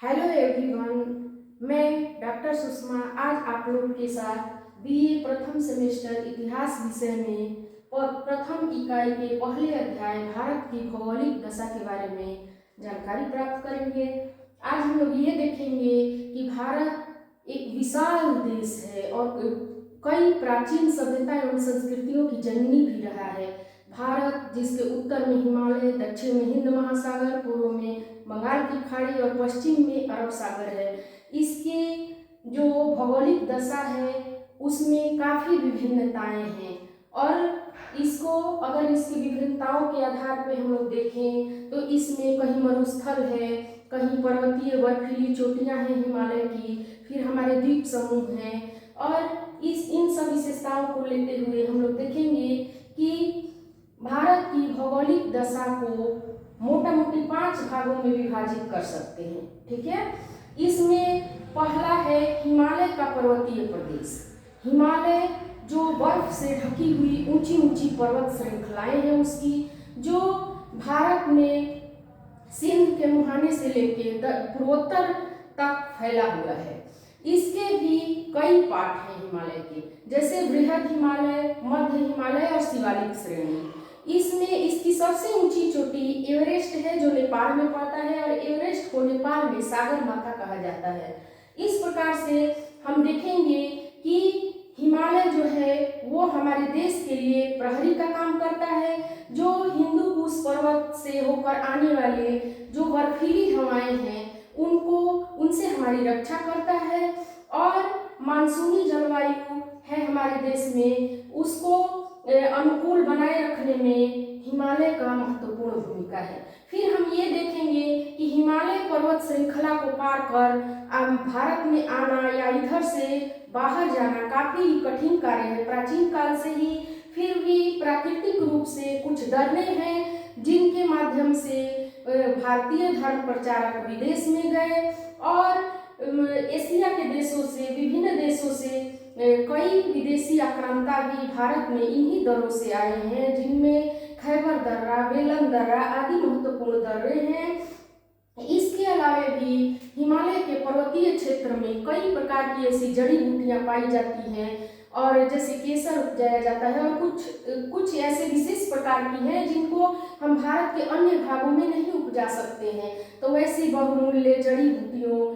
Hello everyone, मैं doctor Sushma आज आप लोगों के साथ बीए प्रथम सेमेस्टर इतिहास विषय में प्रथम इकाई के पहले अध्याय भारत की भौगोलिक दशा के बारे में जानकारी प्राप्त करेंगे। आज हम लोग ये देखेंगे कि भारत एक विशाल देश है और कई प्राचीन सभ्यता एवं संस्कृतियों की जननी भी रहा है। भारत जिसके उत्तर में हिमालय, दक्षिण में हिंद महासागर, पूर्व में बंगाल की खाड़ी और पश्चिम में अरब सागर है। इसके जो भौगोलिक दशा है उसमें काफ़ी विभिन्नताएं हैं और इसको अगर इसकी विभिन्नताओं के आधार पर हम लोग देखें तो इसमें कहीं मरुस्थल है, कहीं पर्वतीय बर्फीली चोटियां हैं हिमालय की, फिर हमारे द्वीप समूह हैं और इन सब विशेषताओं को लेते हुए हम लोग देखेंगे कि भारत की भौगोलिक दशा को मोटा मोटी 5 भागों में विभाजित कर सकते हैं। ठीक है, इसमें पहला है हिमालय का पर्वतीय प्रदेश। हिमालय जो बर्फ से ढकी हुई ऊंची ऊंची पर्वत श्रृंखलाएं हैं उसकी, जो भारत में सिंध के मुहाने से लेकर पूर्वोत्तर तक फैला हुआ है। इसके भी कई पार्ट हैं हिमालय के, जैसे बृहद हिमालय, मध्य हिमालय और शिवालिक श्रेणी। इसमें इसकी सबसे ऊंची चोटी एवरेस्ट है जो नेपाल में पड़ता है और एवरेस्ट को नेपाल में सागर माथा कहा जाता है। इस प्रकार से हम देखेंगे कि हिमालय जो है वो हमारे देश के लिए प्रहरी का काम करता है, जो हिंदू कुश पर्वत से होकर आने वाले जो बर्फीली हवाएं हैं उनसे हमारी रक्षा करता है और मानसूनी जलवायु है हमारे देश में उसको अनुकूल बनाए रखने में हिमालय का महत्वपूर्ण भूमिका है। फिर हम ये देखेंगे कि हिमालय पर्वत श्रृंखला को पार कर भारत में आना या इधर से बाहर जाना काफी कठिन कार्य है प्राचीन काल से ही। फिर भी प्राकृतिक रूप से कुछ दर्रे हैं जिनके माध्यम से भारतीय धर्म प्रचारक विदेश में गए और एशिया के देशों से, विभिन्न देशों से कई विदेशी आक्रांता भी भारत में इन्हीं दर्रों से आए हैं, जिनमें खैबर दर्रा, बेलन दर्रा आदि महत्वपूर्ण दर्रे हैं। इसके अलावा भी हिमालय के पर्वतीय क्षेत्र में कई प्रकार की ऐसी जड़ी बूटियां पाई जाती हैं और जैसे केसर उपजाया जाता है और कुछ ऐसे विशेष प्रकार की हैं जिनको हम भारत के अन्य भागों में नहीं उपजा सकते हैं। तो वैसी बहुमूल्य जड़ी बूटियों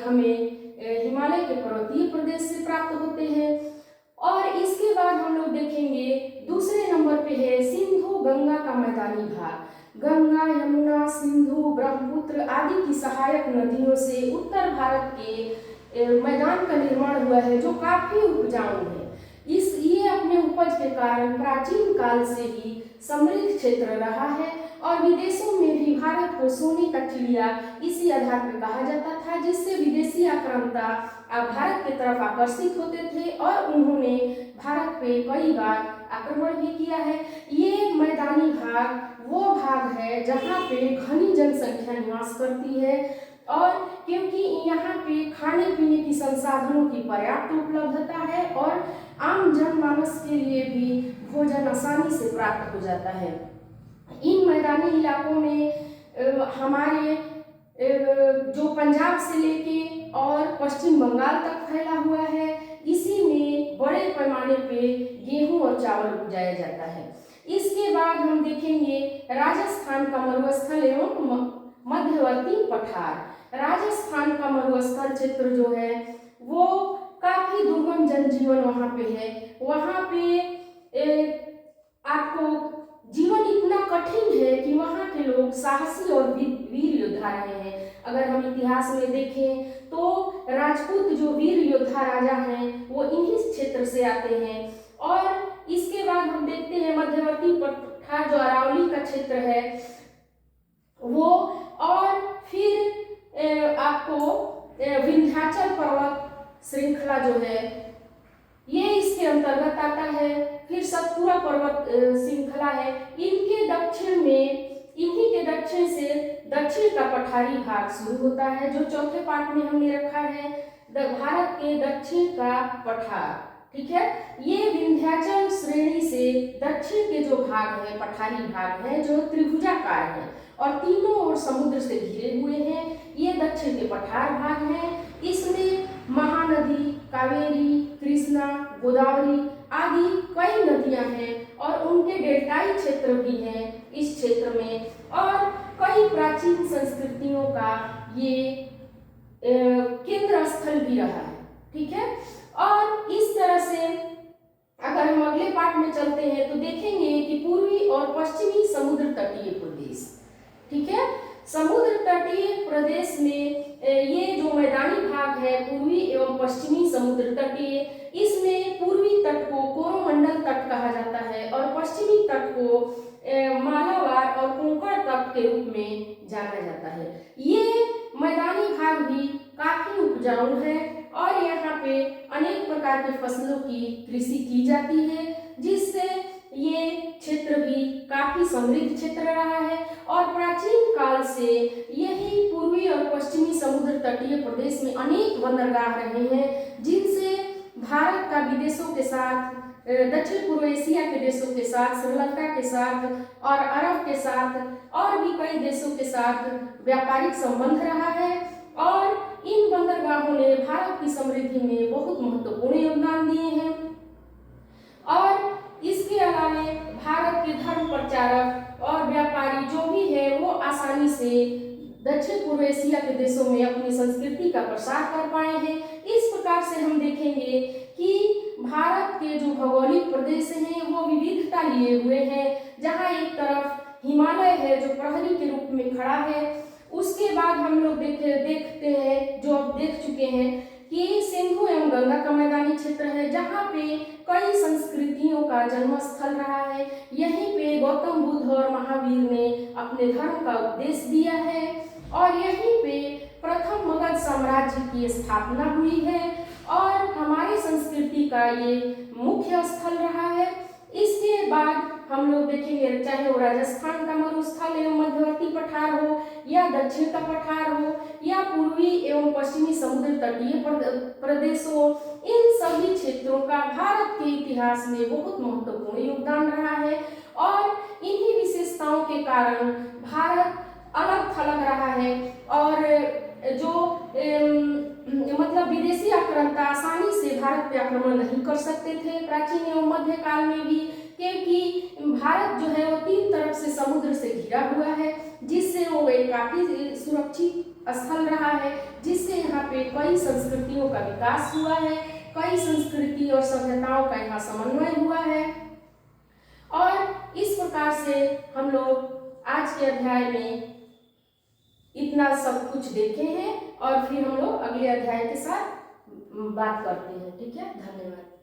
हमें हिमालय के पर्वतीय प्रदेश से प्राप्त होते हैं। और इसके बाद हम लोग देखेंगे दूसरे नंबर पे है सिंधु गंगा का मैदानी भाग। गंगा, यमुना, सिंधु, ब्रह्मपुत्र आदि की सहायक नदियों से उत्तर भारत के मैदान का निर्माण हुआ है जो काफी उपजाऊ है। ये अपने उपज के कारण प्राचीन काल से ही समृद्ध क्षेत्र रहा है और विदेशों में भी भारत को सोने का चिड़िया इसी आधार पर कहा जाता था, जिससे विदेशी आक्रांता भारत की तरफ आकर्षित होते थे और उन्होंने भारत पे कई बार आक्रमण भी किया है। ये मैदानी भाग वो भाग है जहाँ पे घनी जनसंख्या निवास करती है और क्योंकि यहाँ पे खाने पीने की संसाधनों की पर्याप्त उपलब्धता है और आम जनमानस के लिए भी भोजन आसानी से प्राप्त हो जाता है। इन मैदानी इलाकों में हमारे जो पंजाब से लेके और पश्चिम बंगाल तक फैला हुआ है, इसी में बड़े पैमाने पे गेहूं और चावल उपजाया जाता है। इसके बाद हम देखेंगे राजस्थान का मरुस्थल एवं मध्यवर्ती पठार। राजस्थान का मरुस्थल क्षेत्र जो है वो काफी दुर्गम जनजीवन वहाँ पे है। वहाँ पे आपको जीवन इतना कठिन है कि वहाँ के लोग साहसी और वीर योद्धा रहे हैं। अगर हम इतिहास में देखें तो राजपूत जो वीर योद्धा राजा हैं वो इन्हीं क्षेत्र से आते हैं। और इसके बाद हम देखते हैं मध्यवर्ती पठार जो अरावली का क्षेत्र है वो, और फिर आपको विंध्याचल पर्वत श्रृंखला जो है ये इसके अंतर्गत आता है। फिर सतपुरा पर्वत श्रृंखला है। इन्हीं के दक्षिण से दक्षिण का पठारी भाग शुरू होता है जो चौथे पार्ट में हमने रखा है, भारत के दक्षिण का पठार। ठीक है। ये विंध्याचल श्रेणी से दक्षिण के जो भाग है, पठारी भाग है, जो त्रिभुजाकार है और तीनों ओर समुद्र से घिरे हुए हैं, ये दक्षिण के पठार भाग हैं। इसमें महानदी कावेरी, कृष्णा, गोदावरी आदि कई नदियां हैं और उनके डेल्टाई क्षेत्र भी हैं इस क्षेत्र में, और कई प्राचीन संस्कृतियों का ये केंद्र स्थल भी रहा है, ठीक है। और इस तरह से अगर हम अगले पार्ट में चलते हैं तो देखेंगे कि पूर्वी और पश्चिमी समुद्र तटीय प्रदेश, ठीक है। समुद्र तटीय प्रदेश में ये जो मैदानी भाग है पूर्वी एवं पश्चिमी समुद्र तटीय, इसमें पूर्वी तट को कोरोमंडल तट कहा जाता है और पश्चिमी तट को मालाबार और कोंकण तट के रूप में जाना जाता है। ये मैदानी भाग भी काफी उपजाऊ है और यहाँ पे अनेक प्रकार के फसलों की कृषि की जाती है, जिससे ये क्षेत्र भी काफी समृद्ध क्षेत्र रहा है। और प्राचीन काल से यही पूर्वी और पश्चिमी समुद्र तटीय प्रदेश में अनेक बंदरगाह रहे हैं, जिनसे भारत का विदेशों के साथ, दक्षिण पूर्व एशिया के देशों के साथ, श्रीलंका के साथ और अरब के साथ और भी कई देशों के साथ व्यापारिक संबंध रहा है। और इन बंदरगाहों ने भारत की समृद्धि में बहुत महत्वपूर्ण योगदान दिए हैं। और इसके अलावा भारत के धर्म प्रचारक और व्यापारी जो भी है वो आसानी से दक्षिण पूर्व एशिया के देशों में अपनी संस्कृति का प्रसार कर पाए हैं। इस प्रकार से हम देखेंगे कि भारत के जो भौगोलिक प्रदेश हैं वो विविधता लिए हुए हैं, जहाँ एक तरफ हिमालय है जो प्रहरी के रूप में खड़ा है, उसके बाद हम लोग देखते हैं, जो अब देख चुके हैं कि सिंधु एवं गंगा का मैदानी क्षेत्र है, जहाँ पे कई संस्कृतियों का जन्म स्थल रहा है। यहीं पे गौतम बुद्ध और महावीर ने अपने धर्म का उपदेश दिया है और यहीं पे प्रथम मगध साम्राज्य की स्थापना हुई है और हमारी संस्कृति का ये मुख्य स्थल रहा है। इसके बाद हम लोग देखेंगे, चाहे वो राजस्थान का मरुस्थल एवं मध्यवर्ती पठार हो या दक्षिण का पठार हो या पूर्वी एवं पश्चिमी समुद्र तटीय प्रदेश हो, इन सभी क्षेत्रों का भारत के इतिहास में बहुत महत्वपूर्ण योगदान रहा है और इन्हीं विशेषताओं के कारण भारत अलग थलग रहा है और जो मतलब विदेशी आक्रांता आसानी से भारत पे आक्रमण नहीं कर सकते थे प्राचीन एवं मध्यकाल में भी, क्योंकि भारत जो है वो तीन तरफ से समुद्र से घिरा हुआ है, जिससे वो एक काफी सुरक्षित स्थल रहा है, जिससे यहाँ पे कई संस्कृतियों का विकास हुआ है, कई संस्कृति और सभ्यताओं का यहाँ समन्वय हुआ है। और इस प्रकार से हम लोग आज के अध्याय में इतना सब कुछ देखे हैं और फिर हम लोग अगले अध्याय के साथ बात करते हैं, ठीक है। धन्यवाद।